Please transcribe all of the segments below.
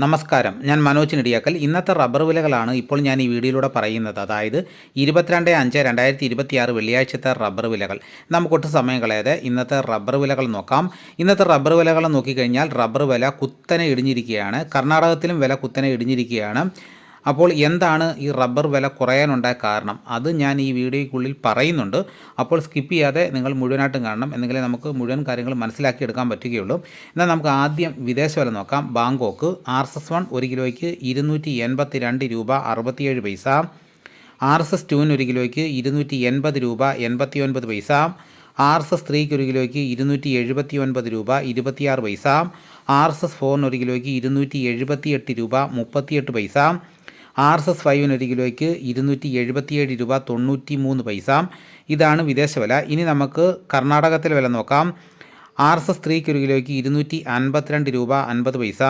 നമസ്കാരം, ഞാൻ മനോജ് നെടിയാക്കൽ. ഇന്നത്തെ റബ്ബർ വിലകളാണ് ഇപ്പോൾ ഞാൻ ഈ വീഡിയോയിലൂടെ പറയുന്നത്. അതായത് 22/5/2026 വെള്ളിയാഴ്ചത്തെ റബ്ബർ വിലകൾ. നമുക്കൊട്ട് സമയം കളയാതെ ഇന്നത്തെ റബ്ബർ വിലകൾ നോക്കാം. ഇന്നത്തെ റബ്ബർ വിലകൾ നോക്കിക്കഴിഞ്ഞാൽ റബ്ബർ വില കുത്തനെ ഇടിഞ്ഞിരിക്കുകയാണ്. കർണാടകത്തിലും വില കുത്തനെ ഇടിഞ്ഞിരിക്കുകയാണ്. അപ്പോൾ എന്താണ് ഈ റബ്ബർ വില കുറയാനുണ്ടായ കാരണം? അത് ഞാൻ ഈ വീഡിയോയ്ക്കുള്ളിൽ പറയുന്നുണ്ട്. അപ്പോൾ സ്കിപ്പ് ചെയ്യാതെ നിങ്ങൾ മുഴുവനായിട്ടും കാണണം, എന്നെങ്കിലേ നമുക്ക് മുഴുവൻ കാര്യങ്ങൾ മനസ്സിലാക്കിയെടുക്കാൻ പറ്റുകയുള്ളൂ. എന്നാൽ നമുക്ക് ആദ്യം വിദേശ വില നോക്കാം. ബാങ്കോക്ക് RSS1 1 കിലോയ്ക്ക് 282 രൂപ 67 പൈസ. RSS2 1 കിലോയ്ക്ക് 280 രൂപ 89 പൈസ. RSS3 1 കിലോയ്ക്ക് 279 രൂപ 26 പൈസ. RSS4 1 കിലോയ്ക്ക് 278 രൂപ 38 പൈസ. RSS5 1 കിലോയ്ക്ക് 277 രൂപ 93 പൈസ. ഇതാണ് വിദേശ വില. ഇനി നമുക്ക് കർണാടകത്തിലെ വില നോക്കാം. RSS3 1 കിലോയ്ക്ക് 252 രൂപ 50 പൈസ.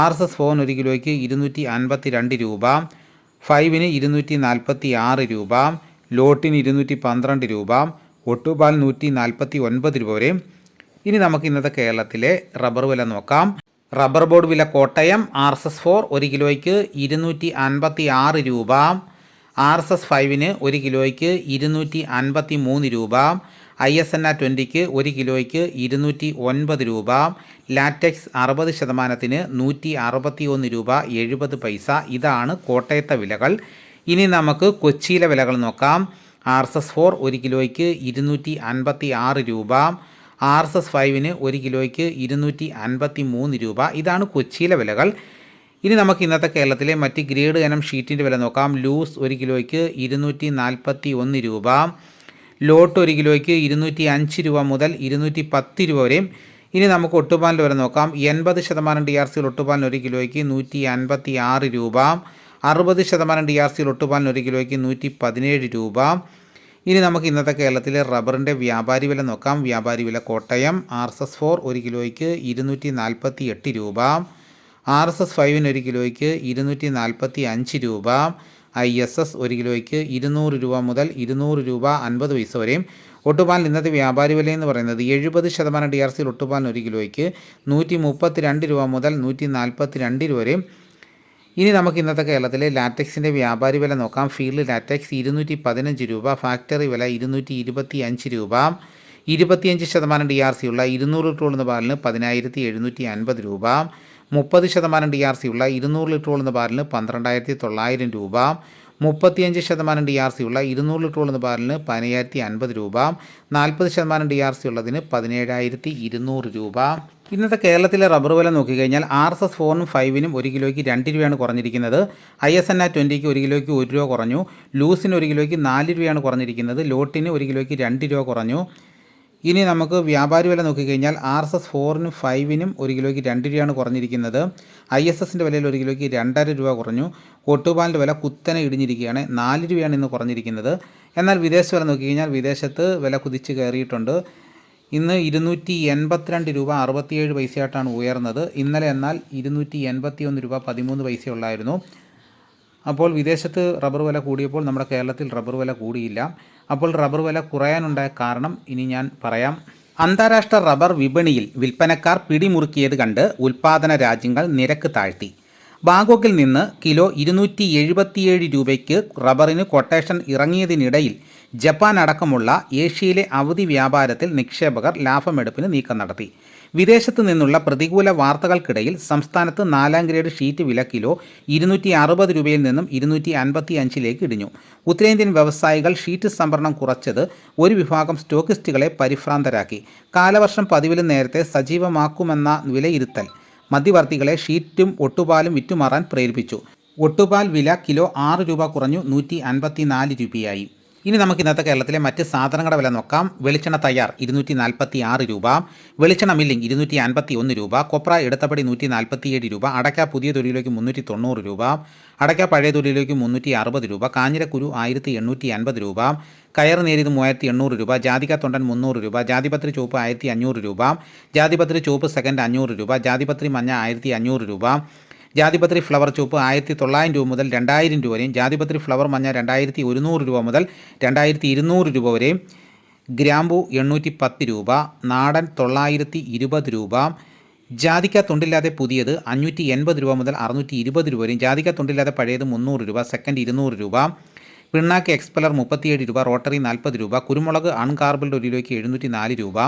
RSS4 1 കിലോയ്ക്ക് 252 രൂപ. 5-ന് 246 രൂപ. ലോട്ടിന് 212 രൂപ. ഒട്ടുപാൽ 149 രൂപ വരെ. ഇനി നമുക്ക് ഇന്നത്തെ കേരളത്തിലെ റബ്ബർ വില നോക്കാം. റബ്ബർ ബോർഡ് വില കോട്ടയം RSS4 1 കിലോയ്ക്ക് 256 രൂപ. RSS5-ന് 1 കിലോയ്ക്ക് 253 രൂപ. ISNA 20-ക്ക് 1 കിലോയ്ക്ക് 209 രൂപ. ലാറ്റക്സ് 60%-ന് 161 രൂപ 70 പൈസ. ഇതാണ് കോട്ടയത്തെ വിലകൾ. ഇനി നമുക്ക് കൊച്ചിയിലെ വിലകൾ നോക്കാം. RSS4 1 കിലോയ്ക്ക് 256 രൂപ. RSS5-ന് 1 കിലോയ്ക്ക് 253 രൂപ. ഇതാണ് കൊച്ചിയിലെ വിലകൾ. ഇനി നമുക്ക് ഇന്നത്തെ കേരളത്തിലെ മറ്റ് ഗ്രേഡ് ഇനം ഷീറ്റിൻ്റെ വില നോക്കാം. ലൂസ് 1 കിലോയ്ക്ക് 241 രൂപ. ലോട്ട് 1 കിലോയ്ക്ക് 205 രൂപ മുതൽ 210 രൂപ വരെയും. ഇനി നമുക്ക് ഒട്ടുപാലിൻ്റെ വില നോക്കാം. 80% DRC ഒട്ടുപാലിന് 1 കിലോയ്ക്ക് 156 രൂപ. 60% DRC ഒട്ടുപാലിന് 1 കിലോയ്ക്ക് 117 രൂപ. ഇനി നമുക്ക് ഇന്നത്തെ കേരളത്തിലെ റബ്ബറിൻ്റെ വ്യാപാരി വില നോക്കാം. വ്യാപാരി വില കോട്ടയം RSS4 1 കിലോയ്ക്ക് 248 രൂപ. RSS5-ന് 1 കിലോയ്ക്ക് 245 രൂപ. ISS 1 കിലോയ്ക്ക് 200 രൂപ മുതൽ 200 രൂപ 50 പൈസ വരെയും. ഒട്ടുപാലിന് ഇന്നത്തെ വ്യാപാരി വില എന്ന് പറയുന്നത് 70% DRC ഒട്ടുപാലിന് 1 കിലോയ്ക്ക് 132 രൂപ മുതൽ 142 രൂപ വരെയും. ഇനി നമുക്ക് ഇന്നത്തെ കേരളത്തിലെ ലാറ്റക്സിൻ്റെ വ്യാപാരി വില നോക്കാം. ഫീൽഡ് ലാറ്റക്സ് 215 രൂപ. ഫാക്ടറി വില 225 രൂപ. 25% DRC ഉള്ള 200 ലിറ്റർ ഉള്ള പാലിന് 10,750 രൂപ. 30% DRC ഉള്ള 200 ലിറ്റർ ഉള്ള പാലിന് 12,900 രൂപ. 35% DRC ഉള്ള 200 ലിറ്റർ ഉള്ള പാലിന് 10,050 രൂപ. 40% DRC ഉള്ളതിന് 17,200 രൂപ. ഇന്നത്തെ കേരളത്തിലെ റബ്ബർ വില നോക്കിക്കഴിഞ്ഞാൽ RSS4-നും 5-നും 1 കിലോയ്ക്ക് 2 രൂപയാണ് കുറഞ്ഞിരിക്കുന്നത്. ISNA 20-ക്ക് 1 കിലോയ്ക്ക് 1 രൂപ കുറഞ്ഞു. ലൂസിന് 1 കിലോയ്ക്ക് 4 രൂപയാണ് കുറഞ്ഞിരിക്കുന്നത്. ലോട്ടിന് 1 കിലോയ്ക്ക് 2 രൂപ കുറഞ്ഞു. ഇനി നമുക്ക് വ്യാപാരി വില നോക്കിക്കഴിഞ്ഞാൽ RSS4-നും 5-നും 1 കിലോയ്ക്ക് 2 രൂപയാണ് കുറഞ്ഞിരിക്കുന്നത്. ISSൻ്റെ വിലയിൽ 1 കിലോയ്ക്ക് 2.5 രൂപ കുറഞ്ഞു. ഒട്ടുപാലിൻ്റെ വില കുത്തനെ ഇടിഞ്ഞിരിക്കുകയാണ്. 4 രൂപയാണ് ഇന്ന് കുറഞ്ഞിരിക്കുന്നത്. എന്നാൽ വിദേശ വില നോക്കിക്കഴിഞ്ഞാൽ വിദേശത്ത് വില കുതിച്ച് കയറിയിട്ടുണ്ട്. ഇന്ന് 282 രൂപ 67 പൈസയായിട്ടാണ് ഉയർന്നത്. ഇന്നലെ എന്നാൽ 281 രൂപ 13 പൈസയുള്ളായിരുന്നു. അപ്പോൾ വിദേശത്ത് റബ്ബർ വില കൂടിയപ്പോൾ നമ്മുടെ കേരളത്തിൽ റബ്ബർ വില കൂടിയില്ല. അപ്പോൾ റബ്ബർ വില കുറയാനുണ്ടായ കാരണം ഇനി ഞാൻ പറയാം. അന്താരാഷ്ട്ര റബ്ബർ വിപണിയിൽ വിൽപ്പനക്കാർ പിടിമുറുക്കിയത് കണ്ട് ഉൽപ്പാദന രാജ്യങ്ങൾ നിരക്ക് താഴ്ത്തി. ബാങ്കോക്കിൽ നിന്ന് കിലോ 277 രൂപയ്ക്ക് റബ്ബറിന് കൊട്ടേഷൻ ഇറങ്ങിയതിനിടയിൽ ജപ്പാൻ അടക്കമുള്ള ഏഷ്യയിലെ അവധി വ്യാപാരത്തിൽ നിക്ഷേപകർ ലാഭമെടുപ്പിന് നീക്കം നടത്തി. വിദേശത്തു നിന്നുള്ള പ്രതികൂല വാർത്തകൾക്കിടയിൽ സംസ്ഥാനത്ത് 4ാം ഗ്രേഡ് ഷീറ്റ് വില കിലോ 260 രൂപയിൽ നിന്നും 255 ഇടിഞ്ഞു. ഉത്തരേന്ത്യൻ വ്യവസായികൾ ഷീറ്റ് സംഭരണം കുറച്ചത് ഒരു വിഭാഗം സ്റ്റോക്കിസ്റ്റുകളെ പരിഭ്രാന്തരാക്കി. കാലവർഷം പതിവിലും നേരത്തെ സജീവമാക്കുമെന്ന വിലയിരുത്തൽ മധ്യവർത്തികളെ ഷീറ്റും ഒട്ടുപാലും വിറ്റുമാറാൻ പ്രേരിപ്പിച്ചു. ഒട്ടുപാൽ വില കിലോ 6 രൂപ കുറഞ്ഞു 154 രൂപയായി. ഇനി നമുക്ക് ഇന്നത്തെ കേരളത്തിലെ മറ്റ് സാധനങ്ങളുടെ വില നോക്കാം. വെളിച്ചെണ്ണ തയ്യാർ 246 രൂപ. വെളിച്ചെണ്ണ മില്ലിംഗ് 251 രൂപ. കൊപ്ര ഇടത്തപ്പടി 147 രൂപ. അടയ്ക്ക പുതിയ തൊലിയിലേക്ക് 390 രൂപ. അടയ്ക്ക പഴയ തൊലിയിലേക്ക് 360 രൂപ. കാഞ്ഞിരക്കുരു 1850 രൂപ. കയർ നേരിയത് 3800 രൂപ. ജാതിക്ക തൊണ്ടൻ 300 രൂപ. ജാതിപത്രി ചുവപ്പ് 1500 രൂപ. ജാതിപത്രി ചുവപ്പ് സെക്കൻഡ് 500 രൂപ. ജാതിപത്രി മഞ്ഞ 1500 രൂപ. ജാതിപത്രി ഫ്ലവർ ചുവപ്പ് 1900 രൂപ മുതൽ 2000 രൂപ വരെയും. ജാതിപത്രി ഫ്ലവർ മഞ്ഞ 2100 രൂപ മുതൽ 2200 രൂപ വരെയും. ഗ്രാമ്പു 810 രൂപ. നാടൻ 920 രൂപ. ജാതിക്ക തൊണ്ടില്ലാതെ പുതിയത് 580 രൂപ മുതൽ 620 രൂപ വരെയും, ജാതിക്ക തൊണ്ടില്ലാതെ പഴയത് 300 രൂപ, സെക്കൻഡ് 200 രൂപ, പിണ്ണാക്ക് എക്സ്പെല്ലർ 37 രൂപ, റോട്ടറി 40 രൂപ, കുരുമുളക് അൺഗാർബിൾഡ് 1 കിലോയ്ക്ക് 704 രൂപ,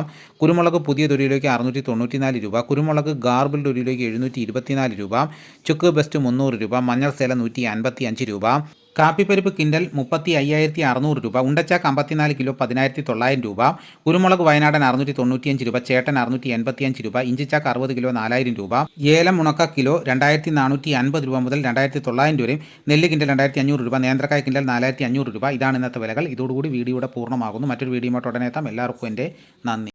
കുരുമുളക് പുതിയത് 1 കിലോയ്ക്ക് 694 രൂപ, കുരുമുളക് ഗാർബിൾഡ് 1 കിലോയ്ക്ക് 724 രൂപ, ചുക്ക് ബെസ്റ്റ് 300 രൂപ, മഞ്ഞൾ സേല 155 രൂപ, കാപ്പിപ്പരിപ്പ് കിൻഡൽ 35,600 രൂപ, ഉണ്ടച്ചാക്ക് 54 കിലോ 10,900 രൂപ, കുരുമുളക് വയനാടൻ 695 രൂപ, ചേട്ടൻ 685 രൂപ, ഇഞ്ചിച്ചാക്ക് 60 കിലോ 4000 രൂപ, ഏലം ഉണക്ക കിലോ 2,450 രൂപ മുതൽ 2,900 വരെയും, നെല്ല് കിൻഡൽ 2,500 രൂപ, നേന്ത്രക്കായ കിൻഡൽ 4,500 രൂപ. ഇതാണ് ഇന്നത്തെ വിലകൾ. ഇതോടുകൂടി വീഡിയോയുടെ പൂർണ്ണമാകുന്നു. മറ്റൊരു വീഡിയോയുമായിട്ട് ഉടനെ എത്താം. എല്ലാവർക്കും എൻ്റെ നന്ദി.